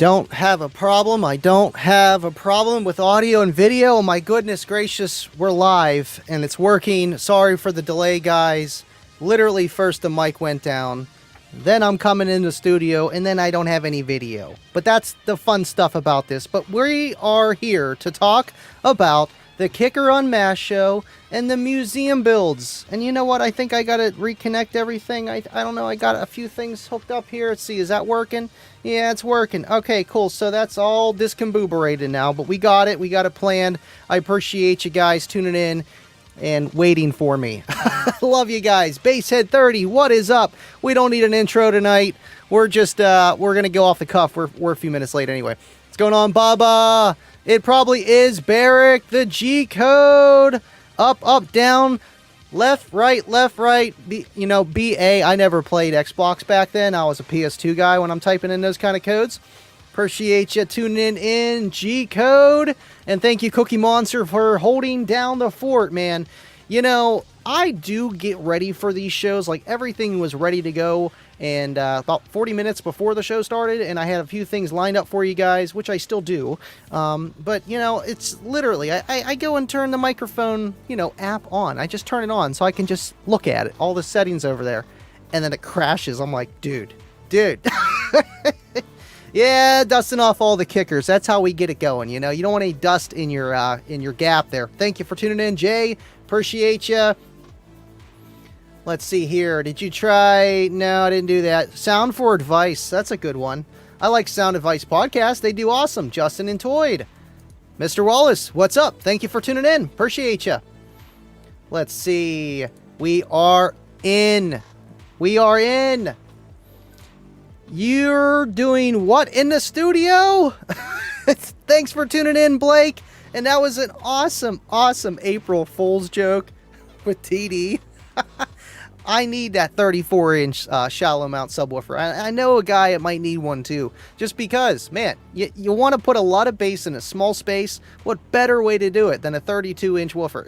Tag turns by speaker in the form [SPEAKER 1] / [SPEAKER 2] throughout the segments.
[SPEAKER 1] don't have a problem. I don't have a problem with audio and video. Oh my goodness gracious, we're live and it's working. Sorry for the delay, guys. Literally first the mic went down, then I'm coming in the studio, and then I don't have any video. But that's the fun stuff about this. But we are here to talk about the Kicker Unmasked show and the museum builds. And you know what? I think I got to reconnect everything. I don't know. I got a few things hooked up here. Let's see. Is that working? Yeah, it's working. Okay, cool. So that's all discombobulated now. But we got it. We got it planned. I appreciate you guys tuning in and waiting for me. Love you guys. Basshead 30, what is up? We don't need an intro tonight. We're just, we're going to go off the cuff. We're a few minutes late anyway. What's going on, Baba? It probably is Barrick, the G code. Up, up, down, left, right, B, you know, BA. I never played Xbox back then. I was a PS2 guy when I'm typing in those kind of codes. Appreciate you tuning in, G code. And thank you, Cookie Monster, for holding down the fort, man. You know, I do get ready for these shows. Like, everything was ready to go. And about 40 minutes before the show started, and I had a few things lined up for you guys, which I still do. But, you know, it's literally, I go and turn the microphone, you know, app on. I just turn it on so I can just look at it, all the settings over there. And then it crashes. I'm like, dude. Yeah, dusting off all the kickers. That's how we get it going, you know. You don't want any dust in your gap there. Thank you for tuning in, Jay. Appreciate you. Let's see here. Did you try? No, I didn't do that. Sound for Advice. That's a good one. I like Sound Advice Podcast. They do awesome. Justin and Toyd. Mr. Wallace, what's up? Thank you for tuning in. Appreciate you. Let's see. We are in. You're doing what in the studio? Thanks for tuning in, Blake. And that was an awesome April Fool's joke with TD. I need that 34-inch shallow mount subwoofer. I know a guy that might need one too. Just because, man, you want to put a lot of bass in a small space. What better way to do it than a 32-inch woofer?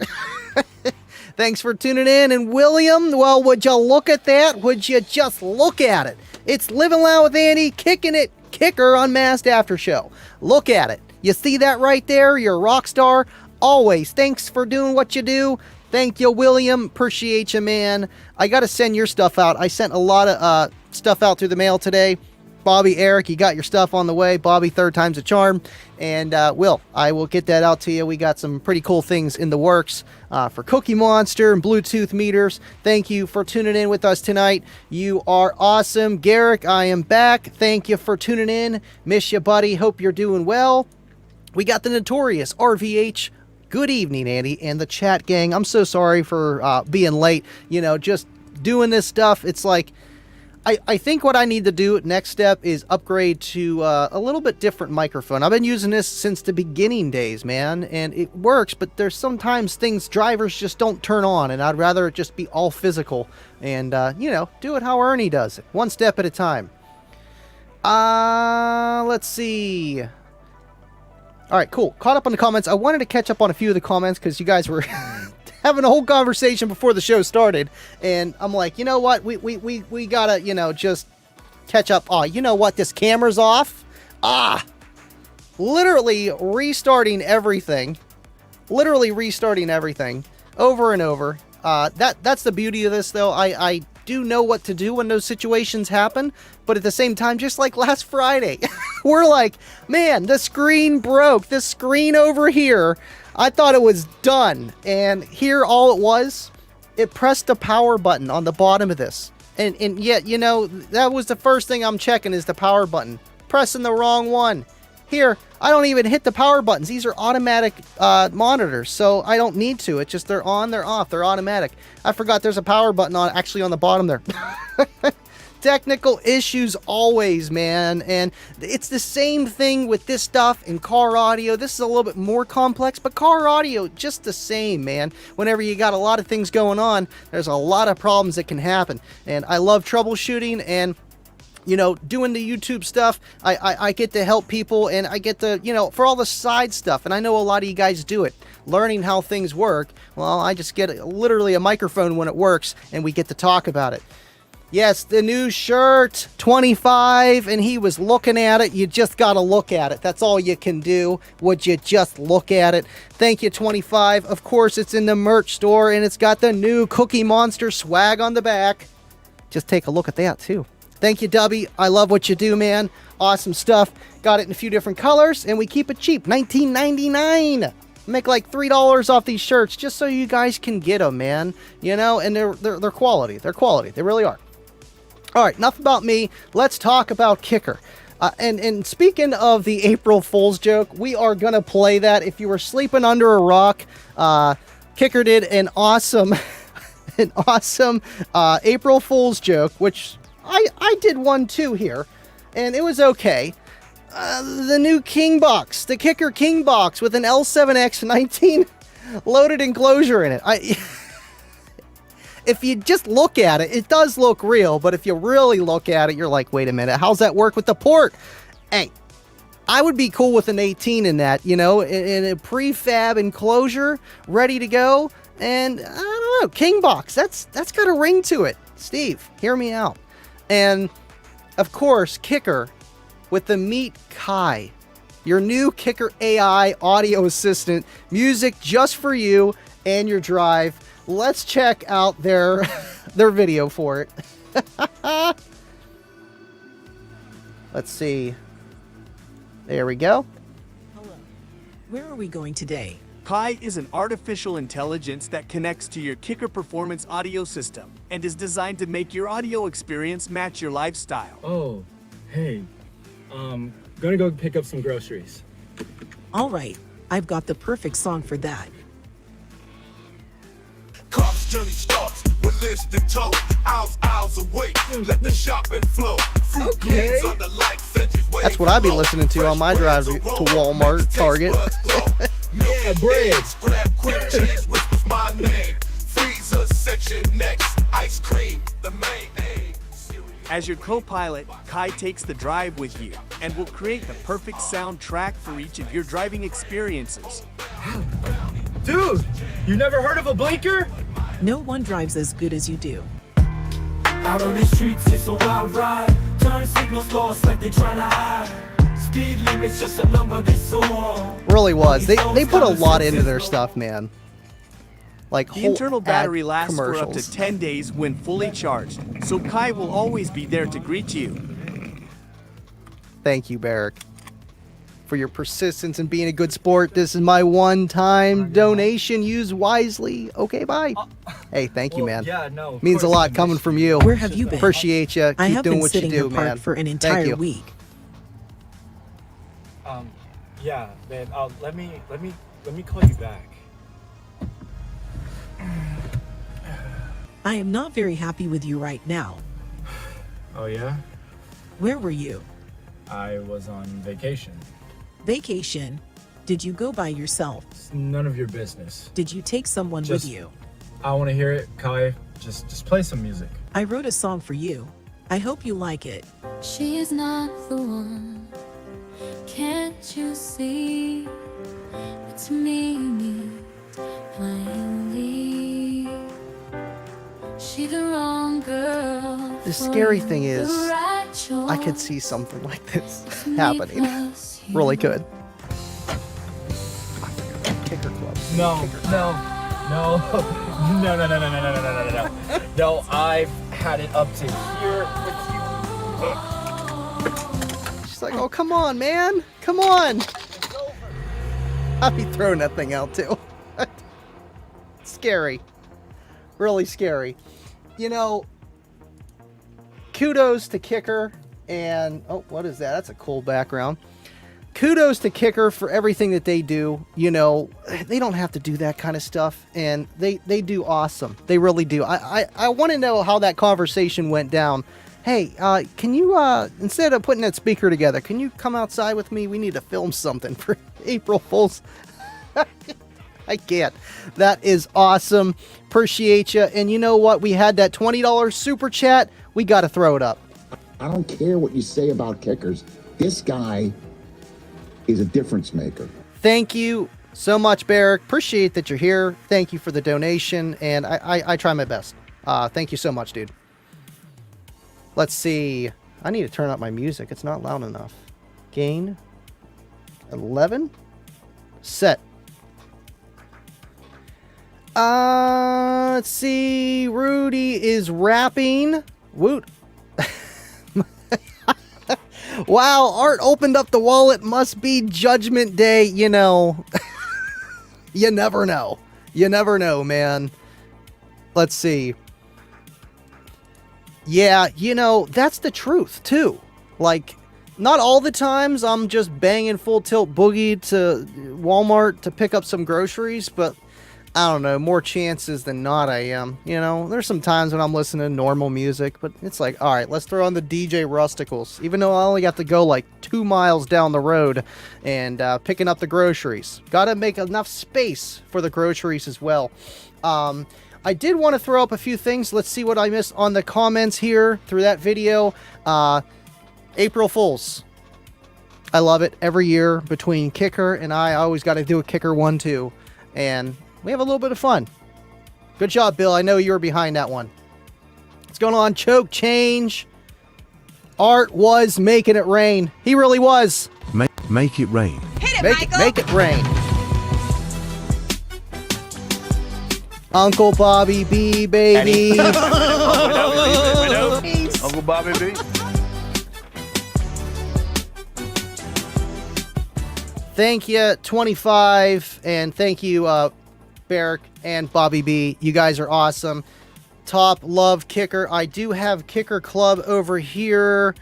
[SPEAKER 1] Thanks for tuning in. And William, well, would you look at that? Would you just look at it? It's Livin Loud with Andy, kicking it, Kicker Unmasked AfterShow. Look at it. You see that right there? You're a rock star. Always. Thanks for doing what you do. Thank you, William. Appreciate you, man. I got to send your stuff out. I sent a lot of stuff out through the mail today. Bobby, Eric, you got your stuff on the way. Bobby, third time's a charm. And I will get that out to you. We got some pretty cool things in the works for Cookie Monster and Bluetooth meters. Thank you for tuning in with us tonight. You are awesome. Garrick, I am back. Thank you for tuning in. Miss you, buddy. Hope you're doing well. We got the notorious RVH. Good evening, Andy, and the chat gang. I'm so sorry for being late. You know, just doing this stuff. It's like, I think what I need to do next step is upgrade to a little bit different microphone. I've been using this since the beginning days, man, and it works, but there's sometimes drivers just don't turn on, and I'd rather it just be all physical and, you know, do it how Ernie does it, one step at a time. Let's see. All right, cool. Caught up on the comments. I wanted to catch up on a few of the comments because you guys were having a whole conversation before the show started, and I'm like, you know what? We gotta, you know, just catch up. Oh, you know what? This camera's off. Literally restarting everything over and over. That's the beauty of this, though. I do know what to do when those situations happen, but at the same time, just like last Friday, we're like, man, the screen broke. The screen over here, I thought it was done, and here all it was, it pressed the power button on the bottom of this, and yet, you know, that was the first thing I'm checking is the power button. Pressing the wrong one. Here, I don't even hit the power buttons. These are automatic monitors, so I don't need to. It's just they're on, they're off, they're automatic. I forgot there's a power button actually on the bottom there. Technical issues always, man, and it's the same thing with this stuff in car audio. This is a little bit more complex, but car audio, just the same, man. Whenever you got a lot of things going on, there's a lot of problems that can happen, and I love troubleshooting, and you know, doing the YouTube stuff, I get to help people, and I get to, you know, for all the side stuff, and I know a lot of you guys do it, learning how things work. Well, I just get literally a microphone when it works, and we get to talk about it. Yes, the new shirt, 25, and he was looking at it. You just got to look at it. That's all you can do. Would you just look at it? Thank you, 25. Of course, it's in the merch store, and it's got the new Cookie Monster swag on the back. Just take a look at that, too. Thank you, Dubby. I love what you do, man. Awesome stuff. Got it in a few different colors, and we keep it cheap. $19.99. Make like $3 off these shirts just so you guys can get them, man. You know, and they're quality. They're quality. They really are. All right, enough about me. Let's talk about Kicker. And speaking of the April Fool's joke, we are going to play that. If you were sleeping under a rock, Kicker did an awesome April Fool's joke, which I did one too here, and it was okay. The new King box, the Kicker King box with an L7X19 loaded enclosure in it. If you just look at it, it does look real, but if you really look at it, you're like, wait a minute, how's that work with the port? Hey, I would be cool with an 18 in that, you know, in a prefab enclosure, ready to go, and I don't know, King box, that's got a ring to it. Steve, hear me out. And, of course, Kicker with the Meet Kai, your new Kicker AI audio assistant, music just for you and your drive. Let's check out their video for it. Let's see. There we go.
[SPEAKER 2] Hello. Where are we going today?
[SPEAKER 3] Kai is an artificial intelligence that connects to your Kicker Performance audio system and is designed to make your audio experience match your lifestyle.
[SPEAKER 4] Oh, hey. Gonna go pick up some groceries.
[SPEAKER 2] All right, I've got the perfect song for that.
[SPEAKER 5] Car's journey starts with list and tote. Hours away, let the shopping flow. Fruit greens on the light,
[SPEAKER 1] that's what I'd be listening to on my drive to Walmart, Target.
[SPEAKER 4] Yeah, bread.
[SPEAKER 5] Grab quick cheese, which was my name. Freezer section next, ice cream, the main aim.
[SPEAKER 3] As your co-pilot, Kai takes the drive with you and will create the perfect soundtrack for each of your driving experiences.
[SPEAKER 4] Dude, you never heard of a blinker?
[SPEAKER 2] No one drives as good as you do.
[SPEAKER 6] Out on the streets, it's a wild ride. Turn signals lost like they trying to hide. Speed limits just a number they saw.
[SPEAKER 1] Really was. They put a lot into their stuff, man. Like
[SPEAKER 3] the internal battery lasts for up
[SPEAKER 1] commercials.
[SPEAKER 3] to 10 days when fully charged, so Kai will always be there to greet you.
[SPEAKER 1] Thank you, Barrick, for your persistence and being a good sport. This is my one-time donation. Use wisely. Okay, bye. Hey, thank you, man.
[SPEAKER 4] Yeah, no.
[SPEAKER 1] Means a lot coming from you.
[SPEAKER 2] Where have you been?
[SPEAKER 1] Appreciate you.
[SPEAKER 2] I
[SPEAKER 1] Keep
[SPEAKER 2] have
[SPEAKER 1] doing
[SPEAKER 2] been
[SPEAKER 1] what you
[SPEAKER 2] sitting
[SPEAKER 1] do,
[SPEAKER 2] apart
[SPEAKER 1] man.
[SPEAKER 2] for an
[SPEAKER 1] Thank
[SPEAKER 2] entire
[SPEAKER 1] you.
[SPEAKER 2] week.
[SPEAKER 4] Yeah, man. Let me call you back.
[SPEAKER 2] I am not very happy with you right now.
[SPEAKER 4] Oh yeah?
[SPEAKER 2] Where were you?
[SPEAKER 4] I was on vacation.
[SPEAKER 2] Vacation? Did you go by yourself?
[SPEAKER 4] It's none of your business.
[SPEAKER 2] Did you take someone with you?
[SPEAKER 4] I want to hear it, Kai. Just play some music.
[SPEAKER 2] I wrote a song for you. I hope you like it.
[SPEAKER 7] She is not the one. Can't you see? It's me plainly. She the wrong girl.
[SPEAKER 1] The scary thing is, I could see something like this happening. Really could. Kicker Club.
[SPEAKER 4] No. No, I've had it up to here with you.
[SPEAKER 1] She's like, oh, come on, man. Come on. I'd be throwing that thing out, too. Scary. Really scary. You know, kudos to Kicker and... Oh, what is that? That's a cool background. Kudos to Kicker for everything that they do. You know, they don't have to do that kind of stuff, and they do awesome. They really do. I want to know how that conversation went down. Hey, can you, instead of putting that speaker together, can you come outside with me? We need to film something for April Fool's. I can't. That is awesome. Appreciate you. And you know what? We had that $20 super chat. We got to throw it up.
[SPEAKER 8] I don't care what you say about kickers. This guy is a difference maker.
[SPEAKER 1] Thank you so much, Barrick. Appreciate that you're here. Thank you for the donation. And I try my best. Thank you so much, dude. Let's see. I need to turn up my music. It's not loud enough. Gain 11. Set. Let's see. Rudy is rapping. Woot. Wow, Art opened up the wallet. Must be Judgment Day. You know. You never know. You never know, man. Let's see. Yeah, you know, that's the truth, too. Like, not all the times I'm just banging full tilt boogie to Walmart to pick up some groceries, but I don't know, more chances than not I am. You know, there's some times when I'm listening to normal music, but it's like, all right, let's throw on the DJ Rusticals, even though I only got to go like 2 miles down the road and picking up the groceries. Got to make enough space for the groceries as well. I did want to throw up a few things. Let's see what I missed on the comments here through that video. April Fools. I love it. Every year between Kicker and I always got to do a Kicker one too. And we have a little bit of fun. Good job, Bill. I know you were behind that one. What's going on? Choke change. Art was making it rain. He really was.
[SPEAKER 9] Make it rain.
[SPEAKER 10] Hit it, Michael.
[SPEAKER 1] Make it rain. Uncle Bobby B, baby.
[SPEAKER 11] Uncle Bobby B.
[SPEAKER 1] Thank you, 25, and thank you, Barrick and Bobby B. You guys are awesome. Top love Kicker. I do have Kicker Club over here.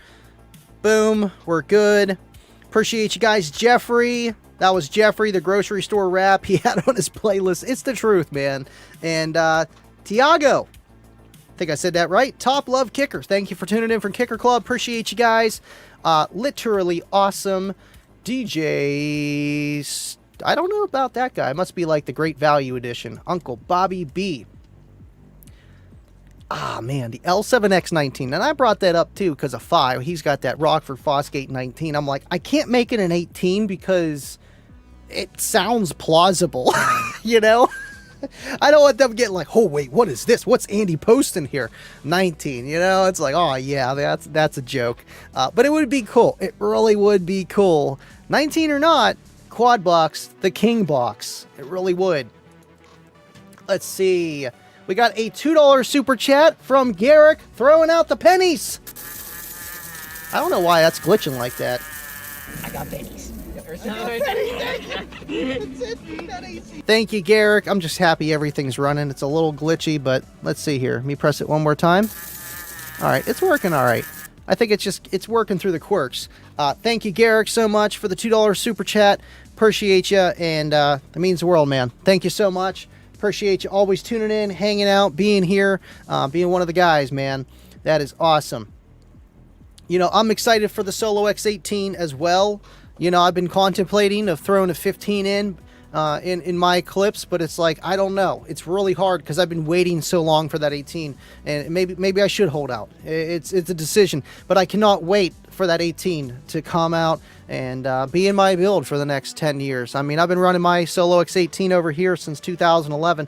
[SPEAKER 1] Boom, we're good. Appreciate you guys. Jeffrey. That was Jeffrey, the grocery store rap he had on his playlist. It's the truth, man. And Tiago, I think I said that right. Top love Kicker. Thank you for tuning in from Kicker Club. Appreciate you guys. Literally awesome. DJs. I don't know about that guy. It must be like the Great Value Edition. Uncle Bobby B. Ah, man, the L7X19. And I brought that up, too, because of 5. He's got that Rockford Fosgate 19. I'm like, I can't make it an 18 because it sounds plausible, you know? I don't want them getting like, oh, wait, what is this? What's Andy posting here? 19, you know? It's like, oh, yeah, that's a joke. But it would be cool. It really would be cool. 19 or not, quad box, the king box. It really would. Let's see. We got a $2 super chat from Garrick throwing out the pennies. I don't know why that's glitching like that.
[SPEAKER 10] I got pennies.
[SPEAKER 1] Thank you, Garrick. I'm just happy everything's running. It's a little glitchy, but let's see here. Let me press it one more time. All right, it's working all right. I think it's working through the quirks. Thank you, Garrick, so much for the $2 super chat. Appreciate you, and it means the world, man. Thank you so much. Appreciate you always tuning in, hanging out, being here, being one of the guys, man. That is awesome. You know, I'm excited for the Solo X18 as well. You know, I've been contemplating of throwing a 15 in my clips, but it's like, I don't know. It's really hard because I've been waiting so long for that 18, and maybe I should hold out. It's a decision, but I cannot wait for that 18 to come out and be in my build for the next 10 years. I mean, I've been running my Solo X18 over here since 2011,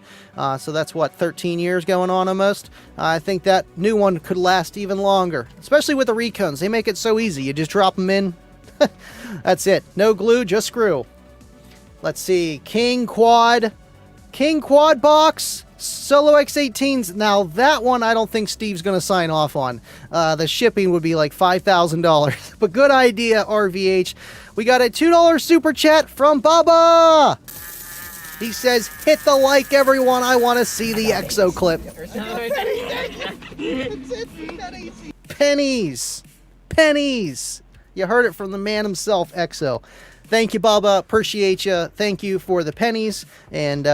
[SPEAKER 1] so that's what, 13 years going on almost. I think that new one could last even longer, especially with the Recones. They make it so easy. You just drop them in. That's it. No glue, just screw. Let's see. King Quad box. Solo X18s. Now, that one I don't think Steve's going to sign off on. The shipping would be like $5,000. But good idea, RVH. We got a $2 super chat from Bubba. He says, hit the like, everyone. I want to see the EXO clip. Pennies. Pennies. You heard it from the man himself, EXO. Thank you, Bubba. Appreciate you. Thank you for the pennies. And,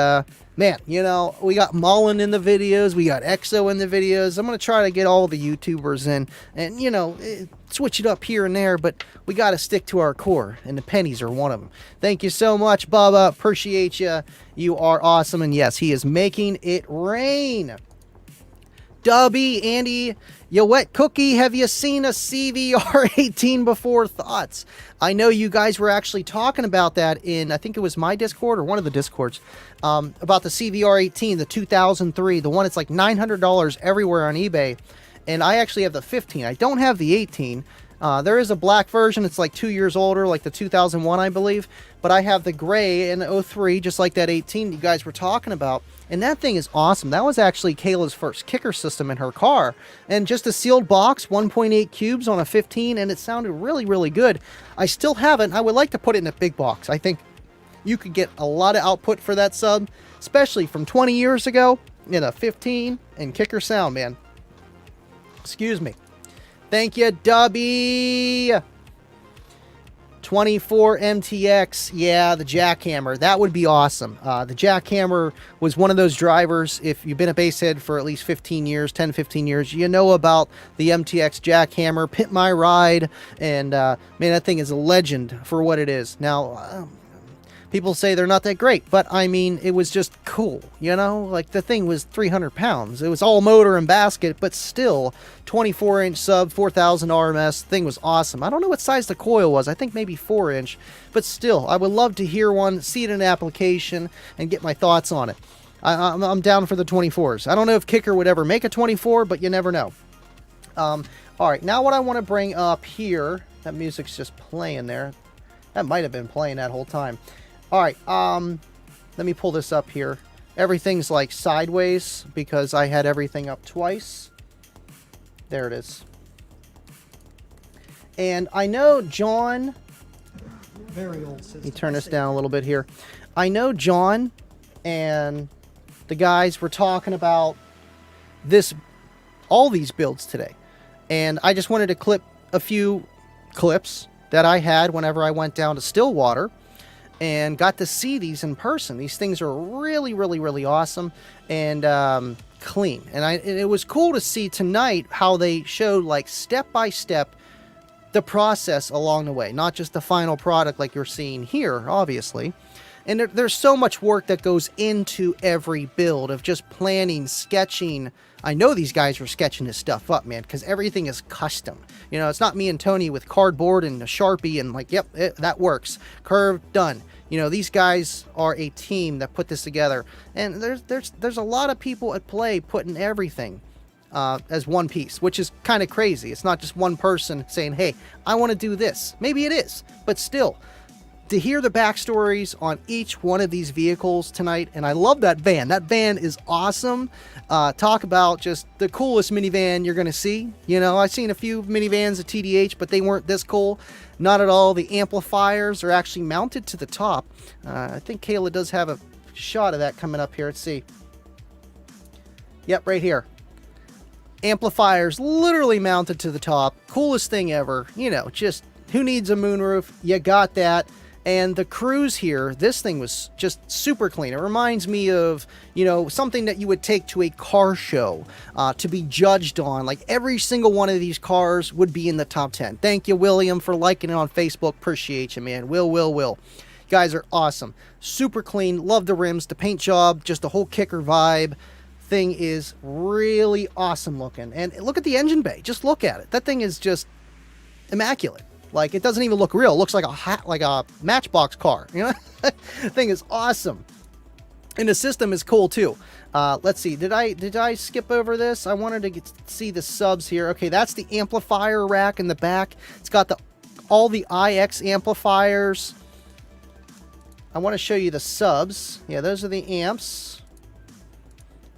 [SPEAKER 1] man, you know, we got Mullen in the videos. We got EXO in the videos. I'm going to try to get all the YouTubers in and, you know, switch it up here and there. But we got to stick to our core, and the pennies are one of them. Thank you so much, Bubba. Appreciate you. You are awesome. And, yes, he is making it rain. Dubby, Andy, you wet cookie, have you seen a CVR18 before? Thoughts? I know you guys were actually talking about that in, I think it was my Discord or one of the Discords, about the CVR18, the 2003, the one that's like $900 everywhere on eBay. and I actually have the 15. I don't have the 18. There is a black version. It's like 2 years older, like the 2001, I believe. But I have the gray and the 03, just like that 18 you guys were talking about. And that thing is awesome. That was actually Kayla's first kicker system in her car. And just a sealed box, 1.8 cubes on a 15, and it sounded really, really good. I still haven't. I would like to put it in a big box. I think you could get a lot of output for that sub, especially from 20 years ago in a 15 and kicker sound, man. Excuse me. Thank you, Dubby. 24 MTX. Yeah, the jackhammer. That would be awesome. The jackhammer was one of those drivers. If you've been a basshead for at least 15 years, 10, 15 years, you know about the MTX jackhammer, Pit My Ride. And, man, that thing is a legend for what it is. Now, people say they're not that great, but I mean, it was just cool, you know? Like, the thing was 300 pounds. It was all motor and basket, but still, 24-inch sub, 4,000 RMS. Thing was awesome. I don't know what size the coil was. I think maybe 4-inch, but still, I would love to hear one, see it in an application, and get my thoughts on it. I'm down for the 24s. I don't know if Kicker would ever make a 24, but you never know. All right, now what I want to bring up here, that music's just playing there. That might have been playing that whole time. All right, let me pull this up here. Everything's like sideways because I had everything up twice. There it is. And I know John,
[SPEAKER 9] very old system.
[SPEAKER 1] let me turn this down a little bit here. I know John and the guys were talking about all these builds today. And I just wanted to clip a few clips that I had whenever I went down to Stillwater and got to see these in person. These things are really, really, really awesome and clean. And it was cool to see tonight how they showed, like, step by step the process along the way, not just the final product like you're seeing here, obviously. And there's so much work that goes into every build of just planning, sketching. I know these guys were sketching this stuff up, man, because everything is custom. You know, it's not me and Tony with cardboard and a Sharpie and like, yep, that works. Curve, done. You know, these guys are a team that put this together. And there's a lot of people at play putting everything as one piece, which is kind of crazy. It's not just one person saying, hey, I want to do this. Maybe it is, but still, to hear the backstories on each one of these vehicles tonight, and I love that van. That van is awesome. Talk about just the coolest minivan you're going to see. You know, I've seen a few minivans at TDH, but they weren't this cool. Not at all. The amplifiers are actually mounted to the top. I think Kayla does have a shot of that coming up here. Let's see. Yep, right here. Amplifiers literally mounted to the top. Coolest thing ever. You know, just who needs a moonroof? You got that. And the cruise here, this thing was just super clean. It reminds me of, you know, something that you would take to a car show to be judged on. Like every single one of these cars would be in the top 10. Thank you, William, for liking it on Facebook. Appreciate you, man. Will. You guys are awesome. Super clean. Love the rims, the paint job, just the whole kicker vibe. Thing is really awesome looking. And look at the engine bay. Just look at it. That thing is just immaculate. Like, it doesn't even look real. It looks like a Matchbox car. You know, thing is awesome, and the system is cool too. Let's see. Did I skip over this? I wanted to see the subs here. Okay, that's the amplifier rack in the back. It's got all the IX amplifiers. I want to show you the subs. Yeah, those are the amps.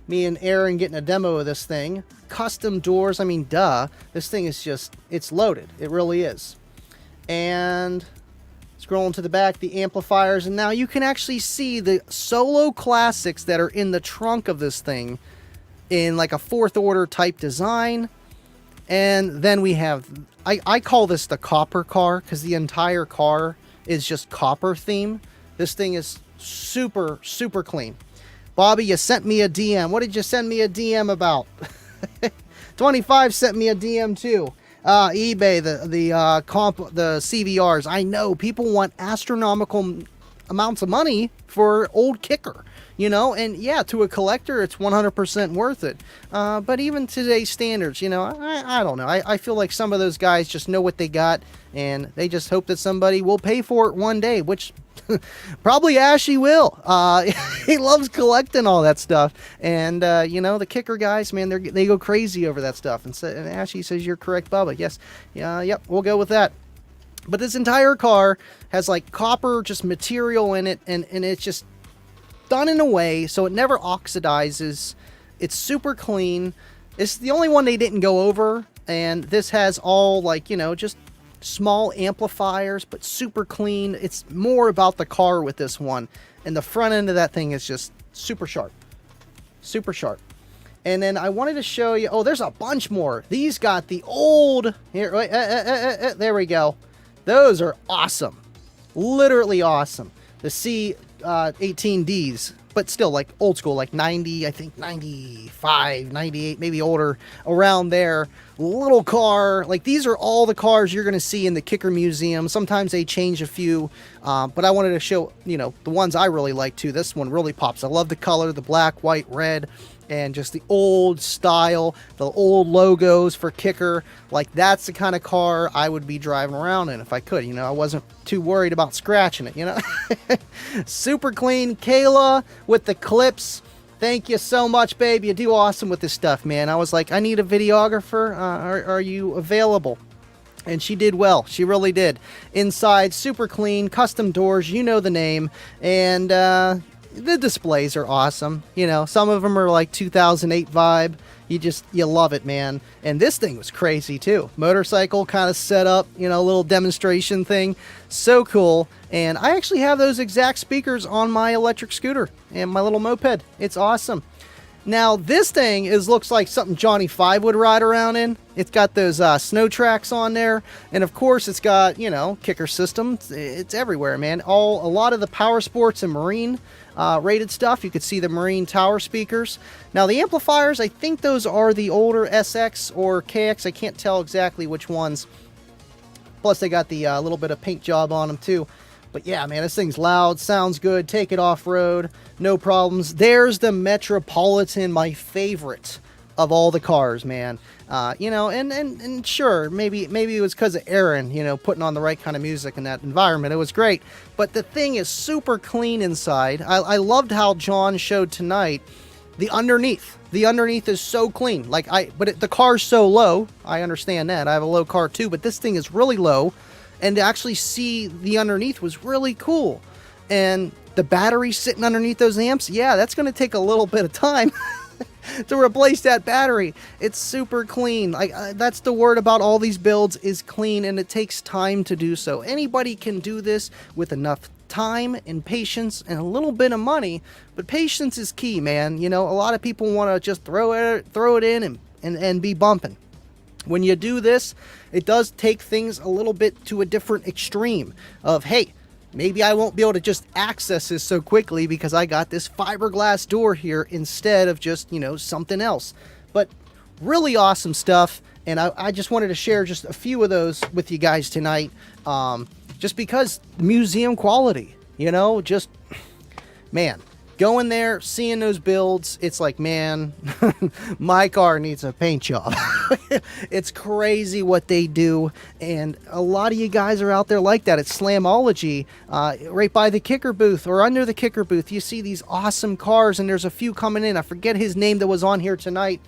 [SPEAKER 1] Me and Aaron getting a demo of this thing. Custom doors. I mean, duh. This thing is just, it's loaded. It really is. And scrolling to the back, the amplifiers, and now you can actually see the solo classics that are in the trunk of this thing in like a fourth order type design. And then we have, I call this the copper car because the entire car is just copper theme. This thing is super, super clean. Bobby, you sent me a DM. What did you send me a DM about? 25 sent me a DM too. eBay, the CVRs. I know people want astronomical amounts of money for old kicker, you know. And yeah, to a collector, it's 100% worth it. But even today's standards, you know, I don't know. I feel like some of those guys just know what they got, and they just hope that somebody will pay for it one day, which probably Ashy will. He loves collecting all that stuff. And, you know, the kicker guys, man, they go crazy over that stuff. And Ashy says, you're correct, Bubba. Yes. Yeah. Yep. We'll go with that. But this entire car has like copper just material in it. And it's just done in a way so it never oxidizes. It's super clean. It's the only one they didn't go over. And this has all like, you know, just small amplifiers, but super clean. It's more about the car with this one, and the front end of that thing is just super sharp. And then I wanted to show you, oh, there's a bunch more. These got the old here, there we go. Those are awesome, literally awesome. The C18Ds, but still like old school, like 90, I think 95, 98, maybe older, around there. Little car. Like, these are all the cars you're going to see in the Kicker Museum. Sometimes they change a few, but I wanted to show, you know, the ones I really like too. This one really pops. I love the color, the black, white, red, and just the old style, the old logos for Kicker. Like, that's the kind of car I would be driving around in if I could. You know, I wasn't too worried about scratching it, you know. Super clean. Kayla with the clips. Thank you so much, babe. You do awesome with this stuff, man. I was like, I need a videographer. Are you available? And she did well. She really did. Inside, super clean, custom doors. You know the name. And the displays are awesome. You know, some of them are like 2008 vibe. You love it, man. And this thing was crazy too. Motorcycle kind of set up, you know, a little demonstration thing. So cool. And I actually have those exact speakers on my electric scooter and my little moped. It's awesome. Now this thing looks like something Johnny 5 would ride around in. It's got those snow tracks on there, and of course it's got, you know, kicker systems. It's everywhere, man. A lot of the power sports and marine rated stuff. You could see the marine tower speakers. Now the amplifiers, I think those are the older SX or KX. I can't tell exactly which ones. Plus they got the little bit of paint job on them too. But yeah, man, this thing's loud, sounds good, take it off-road, no problems. There's the Metropolitan, my favorite of all the cars, man. You know, and sure, maybe it was because of Aaron, you know, putting on the right kind of music in that environment. It was great. But the thing is super clean inside. I loved how John showed tonight the underneath. The underneath is so clean. Like, the car's so low. I understand that. I have a low car too, but this thing is really low. And to actually see the underneath was really cool. And the battery sitting underneath those amps, yeah, that's going to take a little bit of time to replace that battery. It's super clean. Like, that's the word about all these builds, is clean, and it takes time to do so. Anybody can do this with enough time and patience and a little bit of money, but patience is key, man. You know, a lot of people want to just throw it in and be bumping. When you do this, it does take things a little bit to a different extreme of, hey, maybe I won't be able to just access this so quickly because I got this fiberglass door here instead of just, you know, something else. But really awesome stuff. And I just wanted to share just a few of those with you guys tonight. Just because museum quality, you know, just, man. Going there, seeing those builds, it's like, man, my car needs a paint job. It's crazy what they do, and a lot of you guys are out there like that. It's Slamology, right by the kicker booth or under the kicker booth. You see these awesome cars, and there's a few coming in. I forget his name that was on here tonight,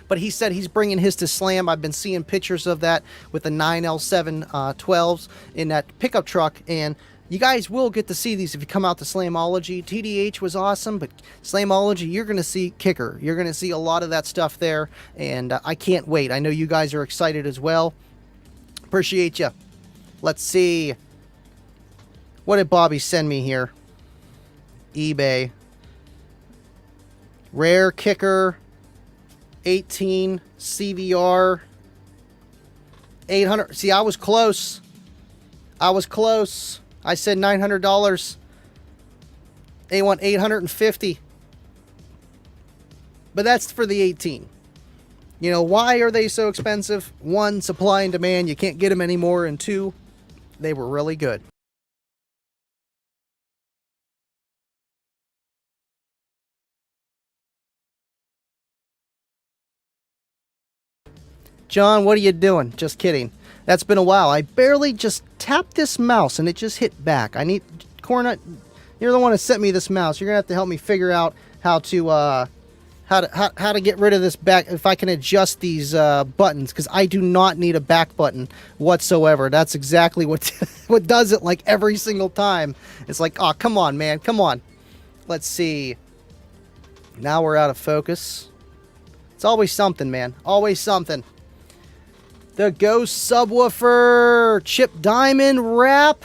[SPEAKER 1] but he said he's bringing his to Slam. I've been seeing pictures of that with the 9L7 12s in that pickup truck, and you guys will get to see these if you come out to Slamology. TDH was awesome, but Slamology, you're going to see kicker. You're going to see a lot of that stuff there, and I can't wait. I know you guys are excited as well. Appreciate you. Let's see. What did Bobby send me here? eBay. Rare kicker. 18 CVR. 800. See, I was close. I said $900. They want $850. But that's for the 18. You know, why are they so expensive? One, supply and demand. You can't get them anymore. And two, they were really good. John, what are you doing? Just kidding. That's been a while. I barely just tapped this mouse and it just hit back. I need... Cornut, you're the one who sent me this mouse. You're going to have to help me figure out how to get rid of this back, if I can adjust these buttons, because I do not need a back button whatsoever. That's exactly what what does it like every single time. It's like, oh, come on, man, come on. Let's see. Now we're out of focus. It's always something, man. Always something. The Ghost subwoofer, chip diamond wrap.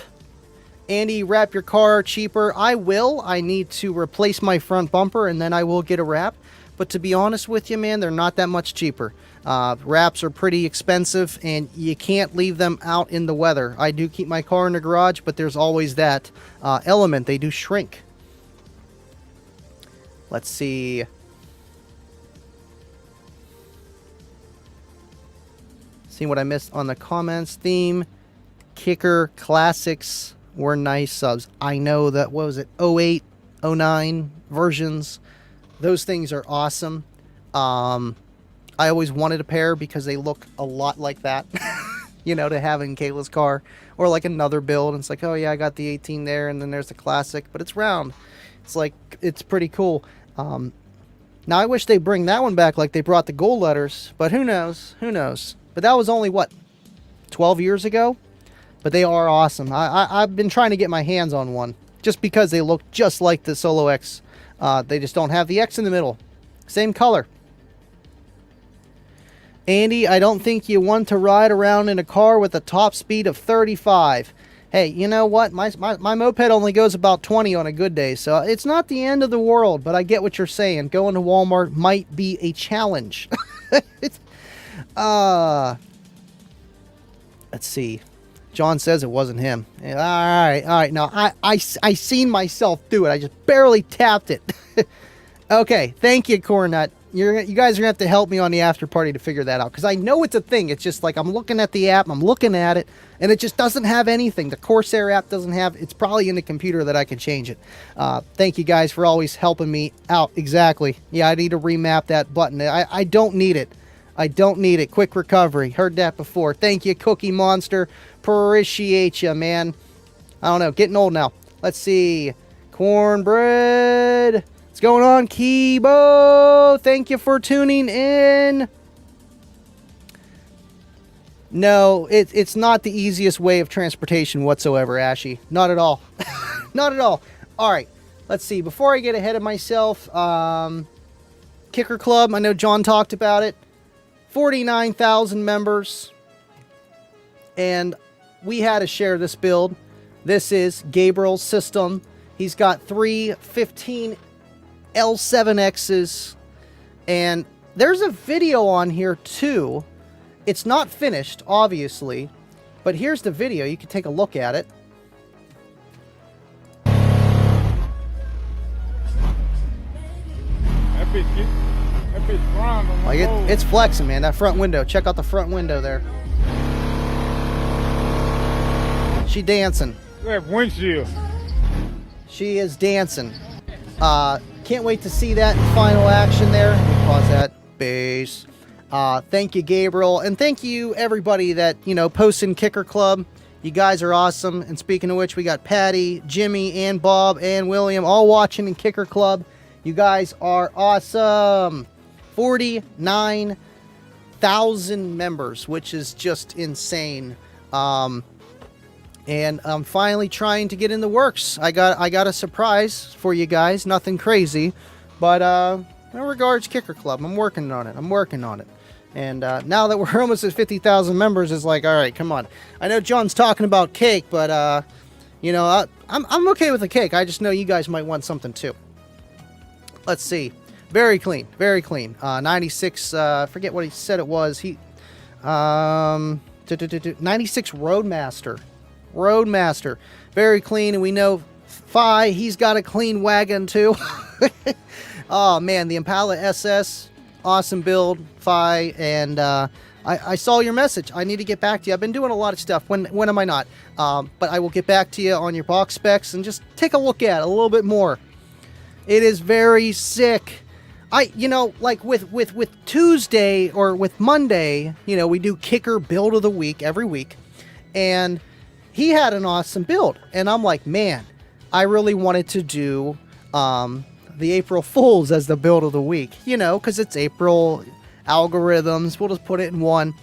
[SPEAKER 1] Andy, wrap your car cheaper. I will. I need to replace my front bumper and then I will get a wrap. But to be honest with you, man, they're not that much cheaper. Wraps are pretty expensive and you can't leave them out in the weather. I do keep my car in the garage, but there's always that element. They do shrink. Let's see. See what I missed on the comments. Theme, Kicker, Classics were nice subs. I know that, what was it, 08, 09 versions. Those things are awesome. I always wanted a pair because they look a lot like that, you know, to have in Kayla's car. Or like another build, and it's like, oh yeah, I got the 18 there, and then there's the Classic, but it's round. It's like, it's pretty cool. Now I wish they bring that one back like they brought the gold letters, but who knows? Who knows? But that was only, what, 12 years ago? But they are awesome. I've been trying to get my hands on one, just because they look just like the Solo X. They just don't have the X in the middle. Same color. Andy, I don't think you want to ride around in a car with a top speed of 35. Hey, you know what? My moped only goes about 20 on a good day, so it's not the end of the world, but I get what you're saying. Going to Walmart might be a challenge. Let's see. John says it wasn't him. All right. Now, I seen myself do it. I just barely tapped it. Okay, thank you, Cornut. You guys are going to have to help me on the after party to figure that out, because I know it's a thing. It's just like I'm looking at the app, I'm looking at it, and it just doesn't have anything. The Corsair app doesn't have, it's probably in the computer that I can change it. Thank you guys for always helping me out. Exactly. Yeah, I need to remap that button. I don't need it. I don't need it. Quick recovery. Heard that before. Thank you, Cookie Monster. Appreciate you, man. I don't know. Getting old now. Let's see. Cornbread. What's going on, Kibo? Thank you for tuning in. No, it's not the easiest way of transportation whatsoever, Ashy. Not at all. Not at all. All right. Let's see. Before I get ahead of myself, Kicker Club. I know John talked about it. 49,000 members. And we had to share this build. This is Gabriel's system. He's got 3 15 L7Xs. And there's a video on here too. It's not finished, obviously. But here's the video. You can take a look at it. Like it's flexing, man. That front window. Check out the front window there. She dancing.
[SPEAKER 11] That windshield.
[SPEAKER 1] She is dancing. Can't wait to see that in final action there. Let me pause that. Bass. Thank you, Gabriel. And thank you, everybody that, you know, posts in Kicker Club. You guys are awesome. And speaking of which, we got Patty, Jimmy, and Bob, and William all watching in Kicker Club. You guys are awesome. 49,000 members, which is just insane. And I'm finally trying to get in the works. I got a surprise for you guys. Nothing crazy, but in regards Kicker Club, I'm working on it. And now that we're almost at 50,000 members, it's like, all right, come on. I know John's talking about cake, but you know, I'm okay with the cake. I just know you guys might want something too. Let's see. Very clean, very clean. 96. Forget what he said it was. 96 Roadmaster. Very clean, and we know Phi, he's got a clean wagon too. Oh man, the Impala SS, awesome build, Phi, and I saw your message. I need to get back to you. I've been doing a lot of stuff. When am I not? But I will get back to you on your box specs and just take a look at it a little bit more. It is very sick. like with Tuesday or with Monday, we do kicker build of the week every week, and he had an awesome build, and I'm like, man, I really wanted to do the April Fools as the build of the week, because it's April algorithms. We'll just put it in one.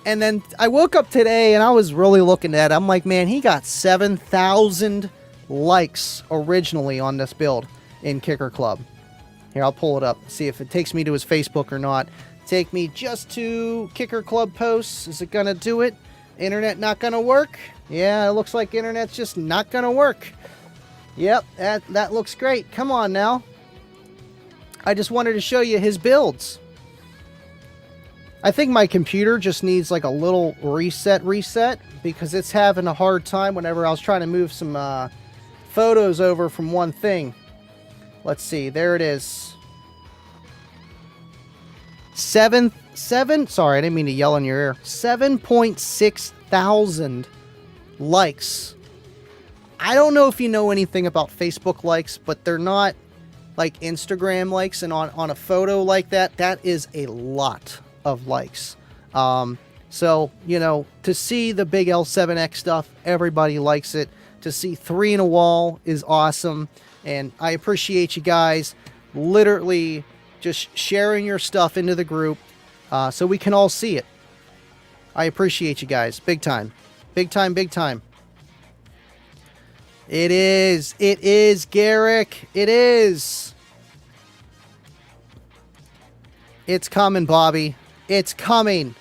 [SPEAKER 1] And then I woke up today and I was really looking at it. I'm like, man, he got 7,000 likes originally on this build in Kicker Club. Here, I'll pull it up, see if it takes me to his Facebook or not. Take me just to Kicker Club posts. Is it going to do it? Internet not going to work? Yeah, it looks like internet's just not going to work. Yep, that looks great. Come on now. I just wanted to show you his builds. I think my computer just needs like a little reset because it's having a hard time whenever I was trying to move some photos over from one thing. Let's see, there it is. Sorry, I didn't mean to yell in your ear. 7.6 thousand likes. I don't know if you know anything about Facebook likes, but they're not like Instagram likes, and on a photo like that, that is a lot of likes. So, to see the big L7X stuff, everybody likes it. To see 3 in a wall is awesome, and I appreciate you guys literally just sharing your stuff into the group so we can all see it. I appreciate you guys. Big time. Big time, big time. It is, Garrick. It is. It's coming, Bobby. It's coming.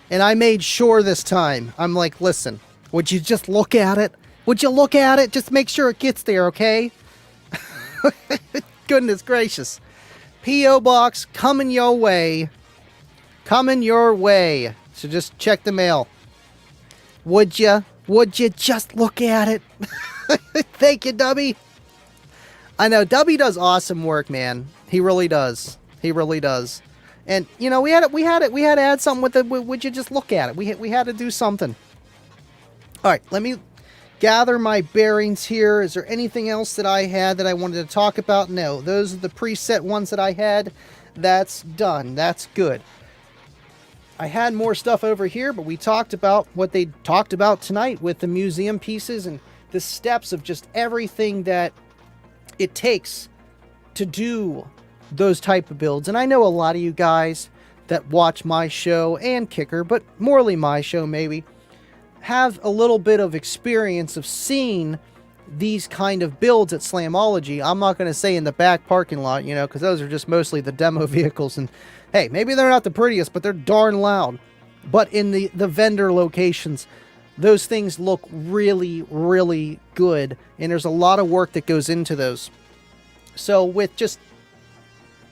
[SPEAKER 1] And I made sure this time. I'm like, listen, would you just look at it? Would you look at it? Just make sure it gets there, okay? Goodness gracious. P.O. Box coming your way. Coming your way. So just check the mail. Would you just look at it? Thank you, Dubby. I know Dubby does awesome work, man. He really does. He really does. And we had to add something with it. Would you just look at it? We had to do something. All right, let me gather my bearings here. Is there anything else that I had that I wanted to talk about? No, those are the preset ones that I had. That's done. That's good. I had more stuff over here, but we talked about what they talked about tonight with the museum pieces and the steps of just everything that it takes to do those type of builds. And I know a lot of you guys that watch my show and Kicker, but morely my show maybe, have a little bit of experience of seeing these kind of builds at Slamology. I'm not going to say in the back parking lot, because those are just mostly the demo vehicles. And hey, maybe they're not the prettiest, but they're darn loud. But in the vendor locations, those things look really, really good. And there's a lot of work that goes into those. So with just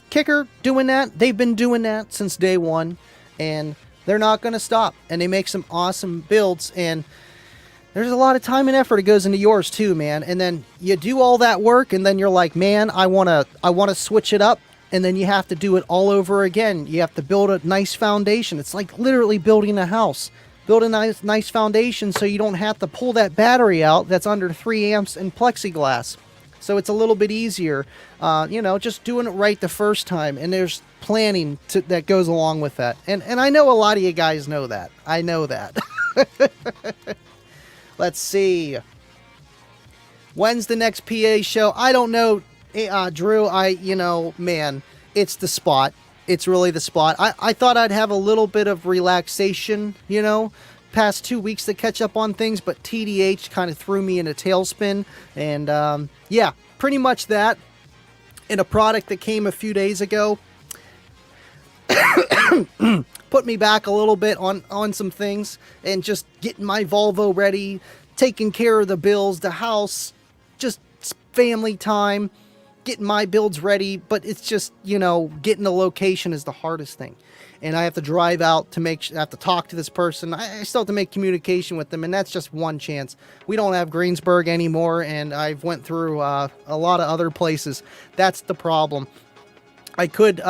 [SPEAKER 1] Kicker doing that, they've been doing that since day one. And they're not going to stop. And they make some awesome builds. And there's a lot of time and effort that goes into yours too, man. And then you do all that work, and then you're like, man, I want to switch it up. And then you have to do it all over again. You have to build a nice foundation. It's like literally building a house. Build a nice foundation so you don't have to pull that battery out that's under 3 amps and plexiglass. So it's a little bit easier, just doing it right the first time. And there's planning that goes along with that. And I know a lot of you guys know that. I know that. Let's see. When's the next PA show? I don't know, Drew. Man, it's the spot. It's really the spot. I thought I'd have a little bit of relaxation, past 2 weeks to catch up on things, but TDH kind of threw me in a tailspin. And yeah, pretty much that. And a product that came a few days ago put me back a little bit on some things, and just getting my Volvo ready, taking care of the bills, the house, just family time, getting my builds ready. But it's just, getting the location is the hardest thing. And I have to drive out to I have to talk to this person. I still have to make communication with them, and that's just one chance. We don't have Greensburg anymore, and I've went through a lot of other places. That's the problem. I could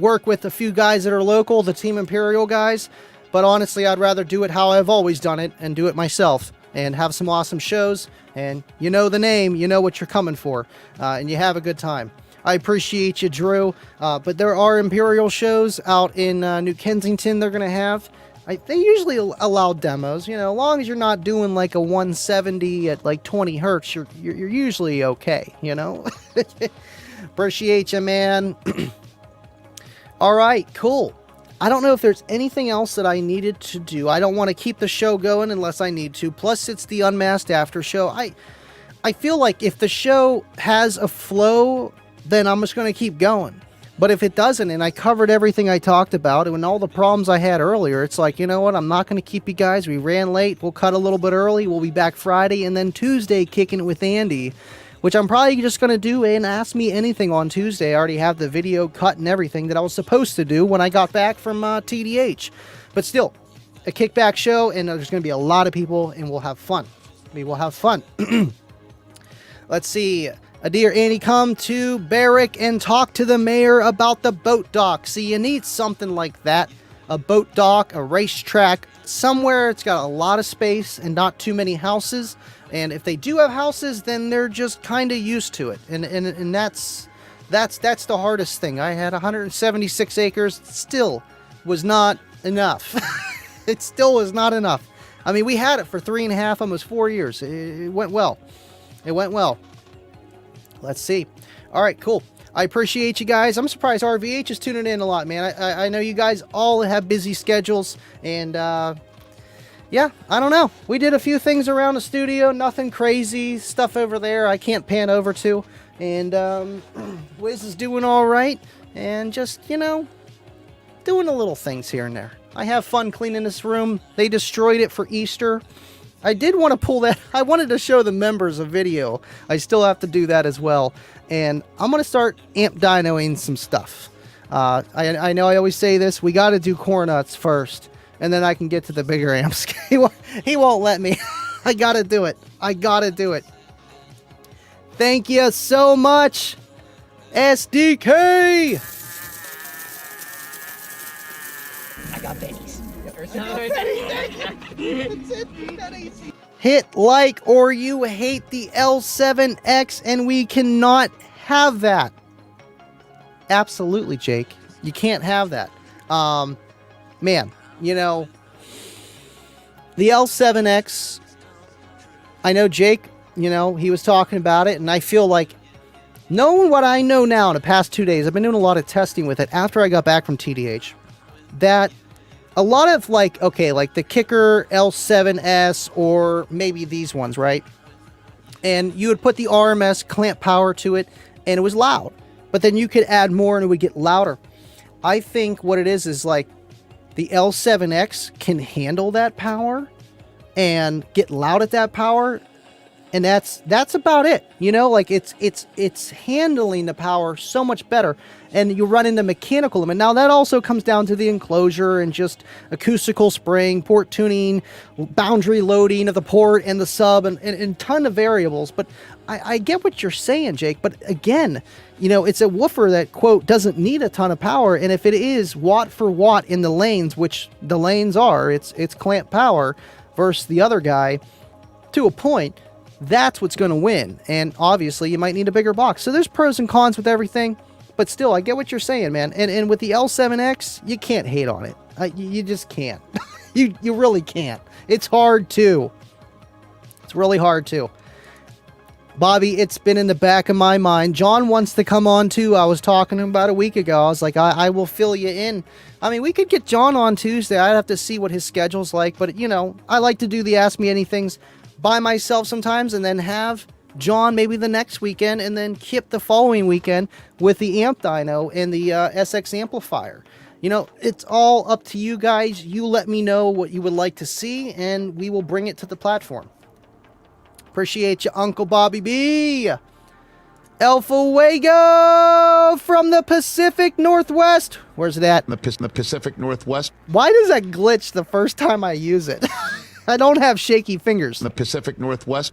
[SPEAKER 1] work with a few guys that are local, the Team Imperial guys, but honestly, I'd rather do it how I've always done it and do it myself and have some awesome shows. And you know the name, you know what you're coming for, and you have a good time. I appreciate you, Drew. But there are Imperial shows out in New Kensington they're going to have. They usually allow demos, you know, as long as you're not doing like a 170 at like 20 hertz, you're usually okay, you know. Appreciate you, man. All right, cool. I don't know if there's anything else that I needed to do. I don't want to keep the show going unless I need to. Plus, it's the Unmasked After Show. I feel like if the show has a flow, then I'm just going to keep going. But if it doesn't, and I covered everything I talked about and all the problems I had earlier, it's like, you know what? I'm not going to keep you guys. We ran late. We'll cut a little bit early. We'll be back Friday, and then Tuesday kicking it with Andy, which I'm probably just going to do an Ask Me Anything on Tuesday. I already have the video cut and everything that I was supposed to do when I got back from TDH. But still, a kickback show, and there's going to be a lot of people, and we'll have fun. We will have fun. Let's see. Dear Andy, come to Barrick and talk to the mayor about the boat dock. See, you need something like that. A boat dock, a racetrack, somewhere it's got a lot of space and not too many houses. And if they do have houses, then they're just kind of used to it. And that's the hardest thing. I had 176 acres. Still was not enough. It still was not enough. I mean, we had it for 3.5, almost 4 years. It went well. It went well. Let's see. All right, cool. I appreciate you guys. I'm surprised RVH is tuning in a lot, man. I know you guys all have busy schedules, and yeah, I don't know. We did a few things around the studio, nothing crazy. Stuff over there I can't pan over to, and Wiz is doing all right, and just, you know, doing the little things here and there. I have fun cleaning this room. They destroyed it for Easter. I did want to pull that. I wanted to show the members a video. I still have to do that as well. And I'm going to start amp dynoing some stuff. I know I always say this. We got to do core nuts first. And then I can get to the bigger amps. He won't let me. I got to do it. I got to do it. Thank you so much, SDK.
[SPEAKER 10] I got pennies.
[SPEAKER 1] Hit like or you hate the L7X and we cannot have that. Absolutely, Jake. You can't have that. Man, you know, the L7X, I know Jake, you know, he was talking about it, and I feel like, knowing what I know now in the past 2 days, I've been doing a lot of testing with it after I got back from TDH, that a lot of, like, okay, like the Kicker L7S or maybe these ones, right? And you would put the RMS clamp power to it and it was loud. But then you could add more and it would get louder. I think what it is like the L7X can handle that power and get loud at that power. And that's about it. You know, like it's handling the power so much better. And you run into mechanical limit. Now that also comes down to the enclosure and just acoustical spraying, port tuning, boundary loading of the port and the sub, and a ton of variables. But I get what you're saying, Jake. But again, you know, it's a woofer that, quote, doesn't need a ton of power. And if it is watt for watt in the lanes, which the lanes are, it's clamp power versus the other guy to a point, that's what's going to win. And obviously you might need a bigger box. So there's pros and cons with everything, but still, I get what you're saying, man. And with the L7X, you can't hate on it. You just can't. you really can't. It's hard too. It's really hard too. Bobby, it's been in the back of my mind. John wants to come on too. I was talking to him about a week ago. I was like, I will fill you in. I mean, we could get John on Tuesday. I'd have to see what his schedule's like, but you know, I like to do the Ask Me Anythings by myself sometimes, and then have John maybe the next weekend, and then Kip the following weekend with the amp dyno and the SX amplifier. You know, it's all up to you guys. You let me know what you would like to see, and we will bring it to the platform. Appreciate you, Uncle Bobby B. LLwA from the Pacific Northwest. Where's that?
[SPEAKER 8] The Pacific Northwest.
[SPEAKER 1] Why does that glitch the first time I use it? I don't have shaky fingers.
[SPEAKER 8] The Pacific Northwest.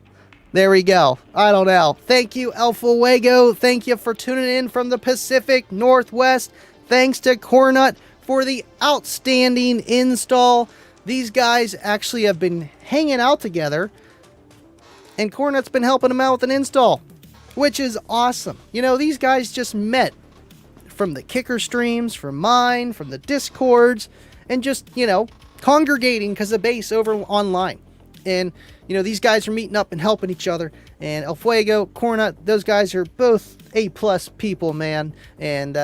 [SPEAKER 1] There we go. I don't know. Thank you, LLwA. Thank you for tuning in from the Pacific Northwest. Thanks to Cornut for the outstanding install. These guys actually have been hanging out together, and Cornut's been helping them out with an install. which is awesome. You know, these guys just met from the Kicker streams, from mine, from the Discords, and just, you know, congregating because of bass over online. And, you know, these guys are meeting up and helping each other. And El Fuego, Cornut, those guys are both A-plus people, man. And,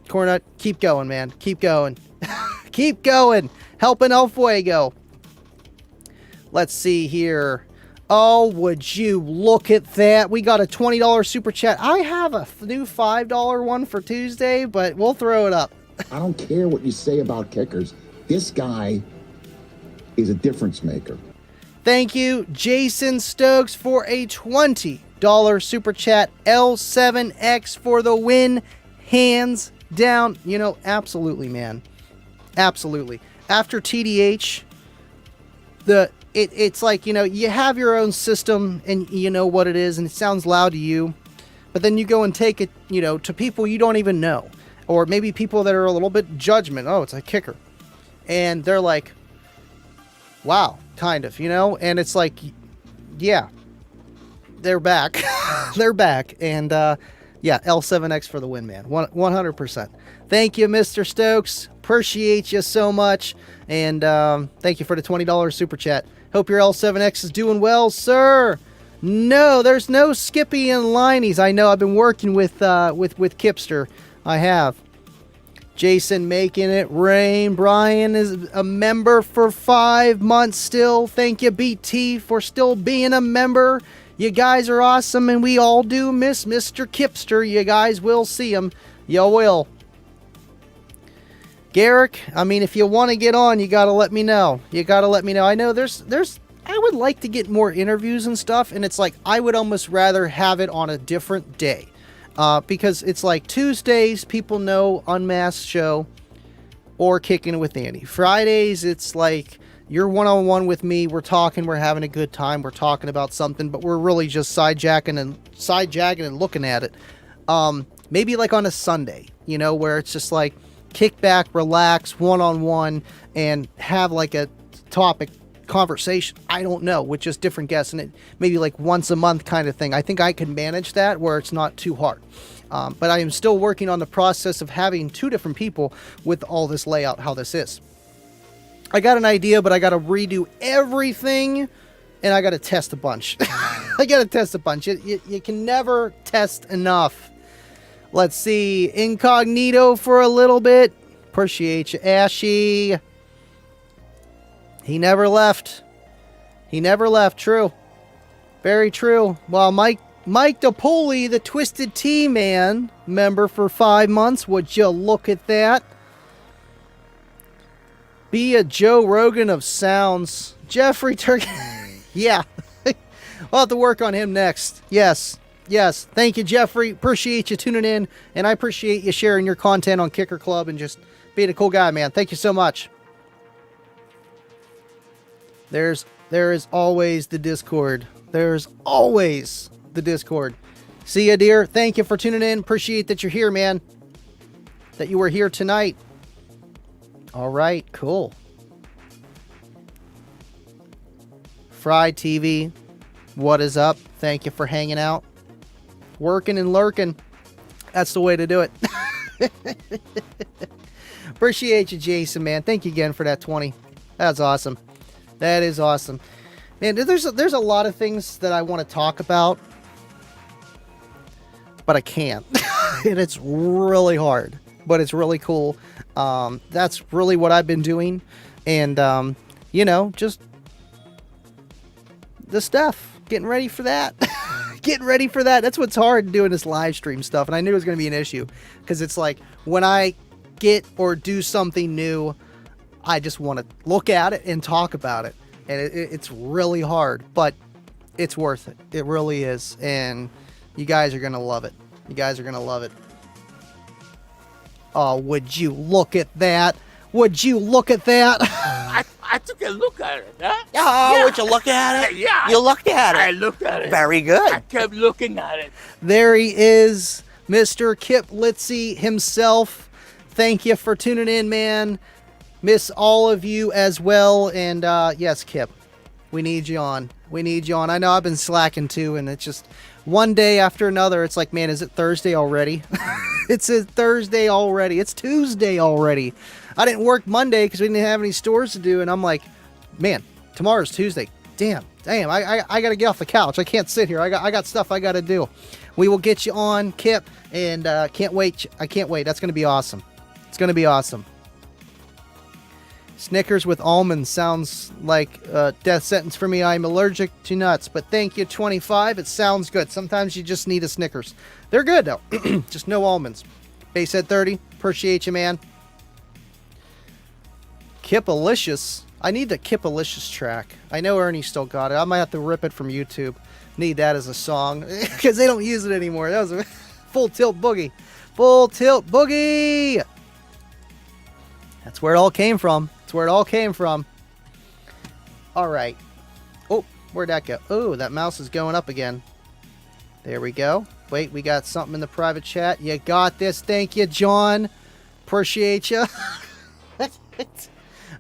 [SPEAKER 1] Cornut, keep going, man. Keep going. Keep going. Helping El Fuego. Let's see here. Oh, would you look at that? We got a $20 super chat. I have a new $5 one for Tuesday, but we'll throw it up.
[SPEAKER 8] I don't care what you say about kickers. This guy is a difference maker.
[SPEAKER 1] Thank you, Jason Stokes, for a $20 super chat. L7X for the win. Hands down. You know, absolutely, man. Absolutely. After TDH, it's like, you know, you have your own system and you know what it is and it sounds loud to you, but then you go and take it, you know, to people you don't even know, or maybe people that are a little bit judgment. Oh, it's a kicker. And they're like, wow, kind of, you know, and it's like, yeah, they're back. They're back. And, yeah, L7X for the win, man. 100%. Thank you, Mr. Stokes. Appreciate you so much. And thank you for the $20 super chat. Hope your L7X is doing well, sir. No, there's no Skippy and Liney's. I know I've been working with Kipster. I have. Jason making it rain. Brian is a member for 5 months still. Thank you, BT, for still being a member. You guys are awesome, and we all do miss Mr. Kipster. You guys will see him. You will. Garrick, I mean, if you want to get on, you got to let me know. You got to let me know. I know there's I would like to get more interviews and stuff, and it's like I would almost rather have it on a different day. Because it's like Tuesdays, people know Unmasked show or Kicking It with Andy. Fridays, it's like you're one-on-one with me. We're talking. We're having a good time. We're talking about something, but we're really just side-jagging and looking at it. Maybe like on a Sunday, you know, where it's just like kick back, relax, one-on-one, and have like a topic conversation. I don't know, with just different guests, and it maybe like once a month kind of thing. I think I can manage that where it's not too hard. But I am still working on the process of having 2 different people with all this layout, how this is. I got an idea, but I got to redo everything, and I got to test a bunch. I got to test a bunch. You can never test enough. Let's see. Incognito for a little bit. Appreciate you, Ashy. He never left. He never left. True. Very true. Well, Mike DePoli, the Twisted Tea Man, member for 5 months. Would you look at that? Be a Joe Rogan of sounds. Jeffrey Turkey. Yeah. We'll have to work on him next. Yes. Yes. Thank you, Jeffrey. Appreciate you tuning in. And I appreciate you sharing your content on Kicker Club and just being a cool guy, man. Thank you so much. There is always the Discord. There's always the Discord. See ya, dear. Thank you for tuning in. Appreciate that you're here, man. That you were here tonight. All right, cool. Fried TV, what is up? Thank you for hanging out. Working and lurking. That's the way to do it. Appreciate you, Jason, man. Thank you again for that 20. That's awesome. That is awesome. Man, there's a lot of things that I want to talk about, but I can't. And it's really hard, but it's really cool. That's really what I've been doing. And, you know, just the stuff. Getting ready for that. Getting ready for that. That's what's hard doing this live stream stuff. And I knew it was going to be an issue because it's like when I get or do something new, I just want to look at it and talk about it. And it's really hard, but it's worth it. It really is. And you guys are going to love it. You guys are going to love it. Oh, would you look at that? Would you look at that?
[SPEAKER 10] I took a look at it, huh?
[SPEAKER 11] Oh,
[SPEAKER 10] Yeah.
[SPEAKER 11] would you look at it?
[SPEAKER 10] Yeah.
[SPEAKER 11] You looked at it.
[SPEAKER 10] I looked at it.
[SPEAKER 11] Very good.
[SPEAKER 10] I kept looking at it.
[SPEAKER 1] There he is, Mr. Kip Litzy himself. Thank you for tuning in, man. Miss all of you as well. And yes, Kip, We need you on. We need you on. I know I've been slacking too, and it's just one day after another. It's like, man, is it Thursday already? It's a Thursday already. It's Tuesday already. I didn't work Monday because we didn't have any stores to do, and I'm like, man, tomorrow's Tuesday. Damn. I got to get off the couch. I can't sit here. I got stuff I got to do. We will get you on, Kip, and can't wait. I can't wait. That's going to be awesome. It's going to be awesome. Snickers with almonds sounds like a death sentence for me. I'm allergic to nuts, but thank you, 25. It sounds good. Sometimes you just need a Snickers. They're good, though. Just no almonds. Basehead 30. Appreciate you, man. Kipalicious. I need the Kipalicious track. I know Ernie still got it. I might have to rip it from YouTube. Need that as a song because they don't use it anymore. That was a Full Tilt Boogie. Full Tilt Boogie. That's where it all came from. That's where it all came from. All right. Oh, where'd that go? Oh, that mouse is going up again. There we go. Wait, we got something in the private chat. You got this. Thank you, John. Appreciate you.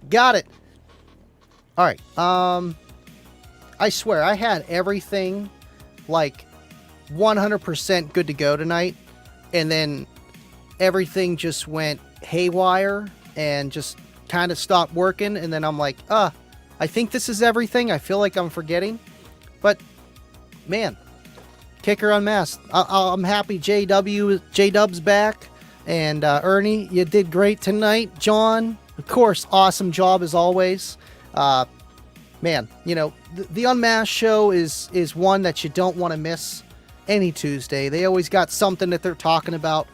[SPEAKER 1] Got it. All right. I swear I had everything like 100% good to go tonight, and then everything just went haywire and just kind of stopped working, and then I'm like, I think this is everything. I feel like I'm forgetting, but man, Kicker Unmasked. I'm happy J-Dub's back, and Ernie, you did great tonight. John, of course, awesome job as always. Man, you know, the Unmasked show is one that you don't want to miss any Tuesday. They always got something that they're talking about,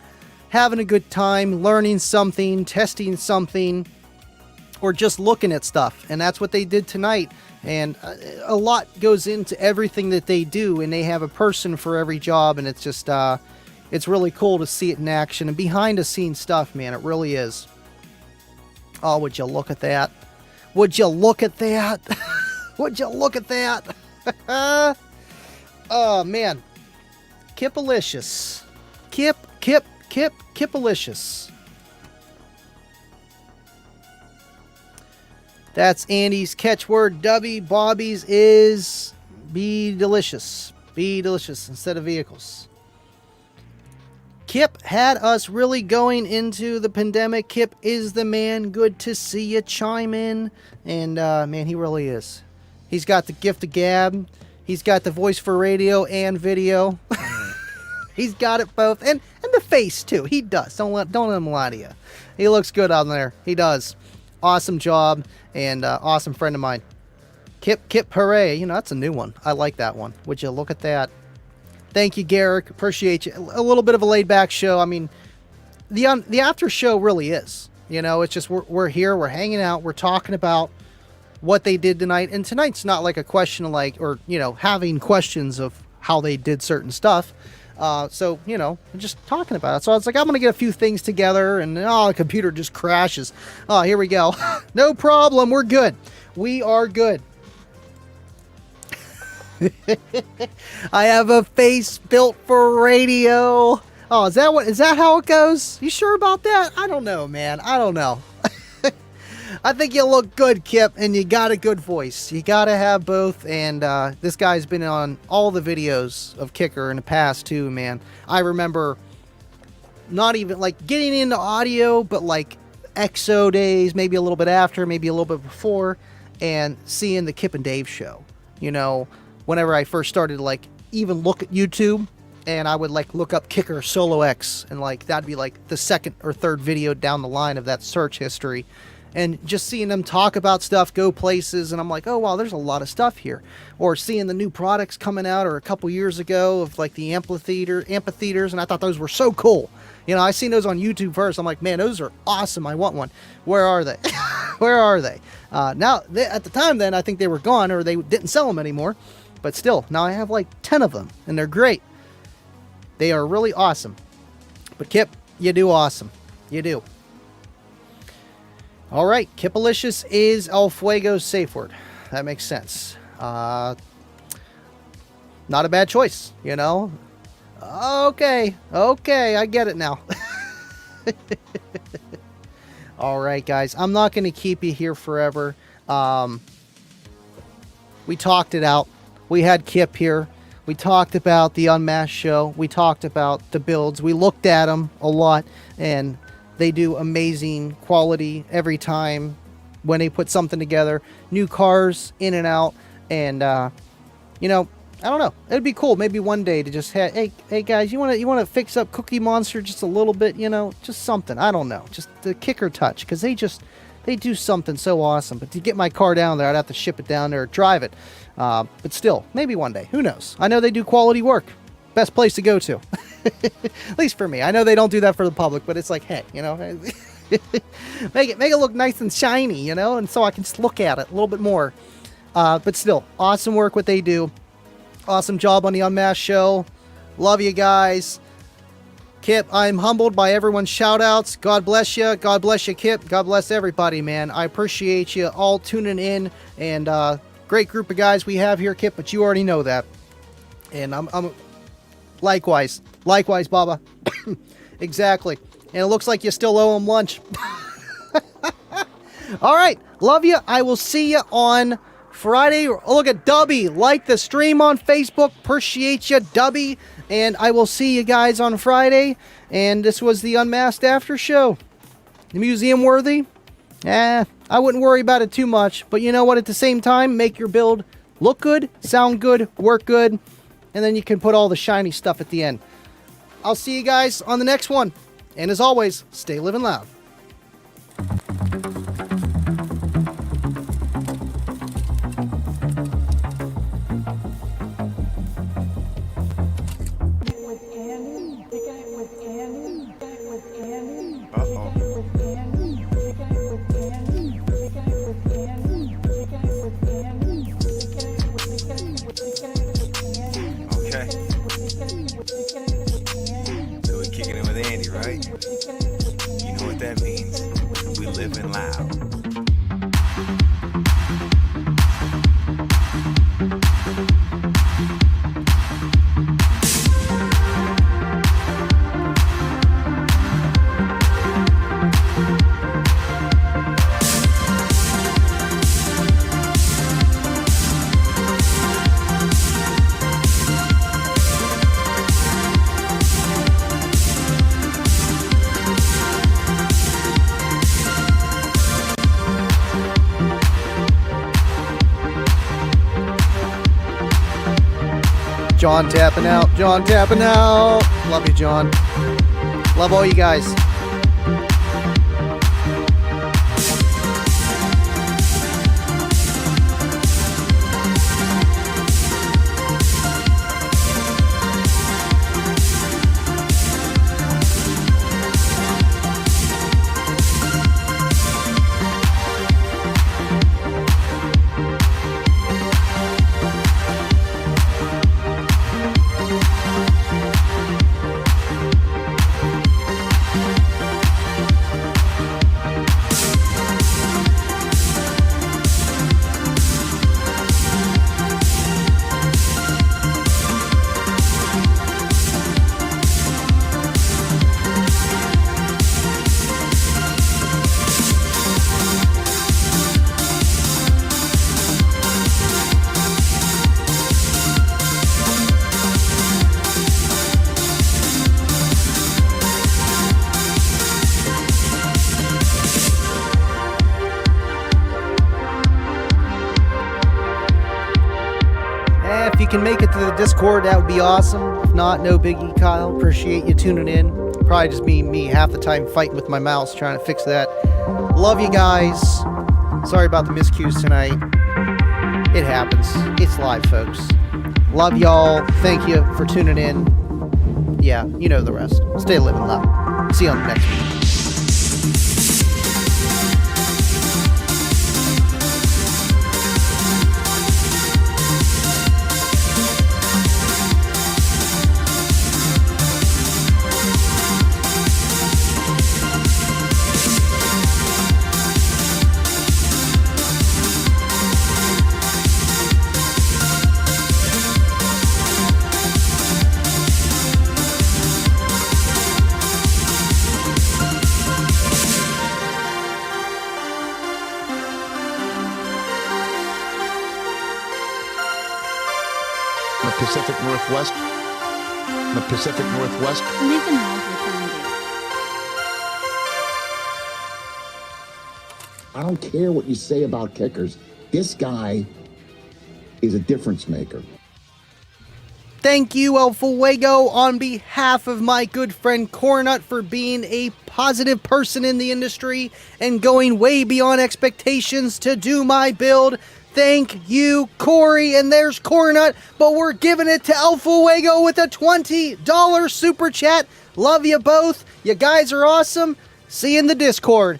[SPEAKER 1] having a good time, learning something, testing something, or just looking at stuff. And that's what they did tonight. And a lot goes into everything that they do, and they have a person for every job, and it's just, it's really cool to see it in action and behind the scenes stuff, man. It really is. Oh, would you look at that? Would you look at that? Would you look at that? Oh, man. Kipalicious. Kipalicious. That's Andy's catchword. W. Bobby's is be delicious. Be delicious instead of vehicles. Kip had us really going into the pandemic. Kip is the man. Good to see you chime in. And, man, he really is. He's got the gift of gab. He's got the voice for radio and video. He's got it both. And the face, too. He does. Don't let him lie to you. He looks good on there. He does. Awesome job. And awesome friend of mine. Kip Hooray. You know, that's a new one. I like that one. Would you look at that? Thank you, Garrick. Appreciate you. A little bit of a laid-back show. I mean, the after show really is. You know, it's just we're here, we're hanging out, we're talking about what they did tonight. And tonight's not like a question of like, or, you know, having questions of how they did certain stuff. So, you know, just talking about it. So I was like, I'm going to get a few things together, and the computer just crashes. Oh, here we go. No problem. We're good. We are good. I have a face built for radio. Oh, is that how it goes? You sure about that? I don't know, man. I don't know. I think you look good, Kip, and you got a good voice. You got to have both, and this guy's been on all the videos of Kicker in the past, too, man. I remember not even, like, getting into audio, but, like, EXO days, maybe a little bit after, maybe a little bit before, and seeing the Kip and Dave show, you know, whenever I first started to, like, even look at YouTube, and I would, like, look up Kicker Solo X, and, like, that'd be, like, the second or third video down the line of that search history. And just seeing them talk about stuff, go places, and I'm like, oh, wow, there's a lot of stuff here. Or seeing the new products coming out, or a couple years ago of, like, the amphitheaters, and I thought those were so cool. You know, I seen those on YouTube first. I'm like, man, those are awesome. I want one. Where are they? Where are they? Now, at the time then, I think they were gone, or they didn't sell them anymore. But still, now I have, like, 10 of them, and they're great. They are really awesome. But, Kip, you do awesome. You do. All right, Kipalicious is El Fuego's safe word. That makes sense. Not a bad choice, you know. Okay, I get it now. All right, guys, I'm not going to keep you here forever. We talked it out. We had Kip here. We talked about the Unmasked show. We talked about the builds. We looked at them a lot, and they do amazing quality every time when they put something together. New cars in and out, and you know, I don't know. It'd be cool maybe one day to just have, hey guys, you want to fix up Cookie Monster just a little bit, you know, just something. I don't know, just the kicker touch, because they do something so awesome. But to get my car down there, I'd have to ship it down there or drive it. But still, maybe one day. Who knows? I know they do quality work. Best place to go to. At least for me. I know they don't do that for the public, but it's like, hey, you know, make it look nice and shiny, you know, and so I can just look at it a little bit more. But still, awesome work what they do. Awesome job on the Unmasked show. Love you guys. Kip, I'm humbled by everyone's shout outs. God bless you. God bless you, Kip. God bless everybody, man. I appreciate you all tuning in, and great group of guys we have here, Kip, but you already know that. And I'm likewise, Baba. Exactly. And it looks like you still owe him lunch. All right. Love you. I will see you on Friday. Oh, look at Dubby. Like the stream on Facebook. Appreciate you, Dubby. And I will see you guys on Friday. And this was the Unmasked After Show. Museum worthy? I wouldn't worry about it too much. But you know what? At the same time, make your build look good, sound good, work good. And then you can put all the shiny stuff at the end. I'll see you guys on the next one. And as always, stay living loud.
[SPEAKER 11] So we're kicking it with Andy, right? You know what that means. We living loud.
[SPEAKER 1] John tapping out. John tapping out. Love you, John. Love all you guys. If you can make it to the Discord, that would be awesome. If not, no biggie, Kyle. Appreciate you tuning in. Probably just me half the time fighting with my mouse trying to fix that. Love you guys. Sorry about the miscues tonight. It happens. It's live, folks. Love y'all. Thank you for tuning in. Yeah, you know the rest. Stay living loud. See you on the next one.
[SPEAKER 8] the Pacific Northwest. The Pacific Northwest.
[SPEAKER 7] Livin Loud with Andy.
[SPEAKER 8] I don't care what you say about kickers. This guy is a difference maker.
[SPEAKER 1] Thank you, LLwA, on behalf of my good friend Cornut for being a positive person in the industry and going way beyond expectations to do my build. Thank you, Corey, and there's Cornut, but we're giving it to LLwA with a $20 super chat. Love you both. You guys are awesome. See you in the Discord.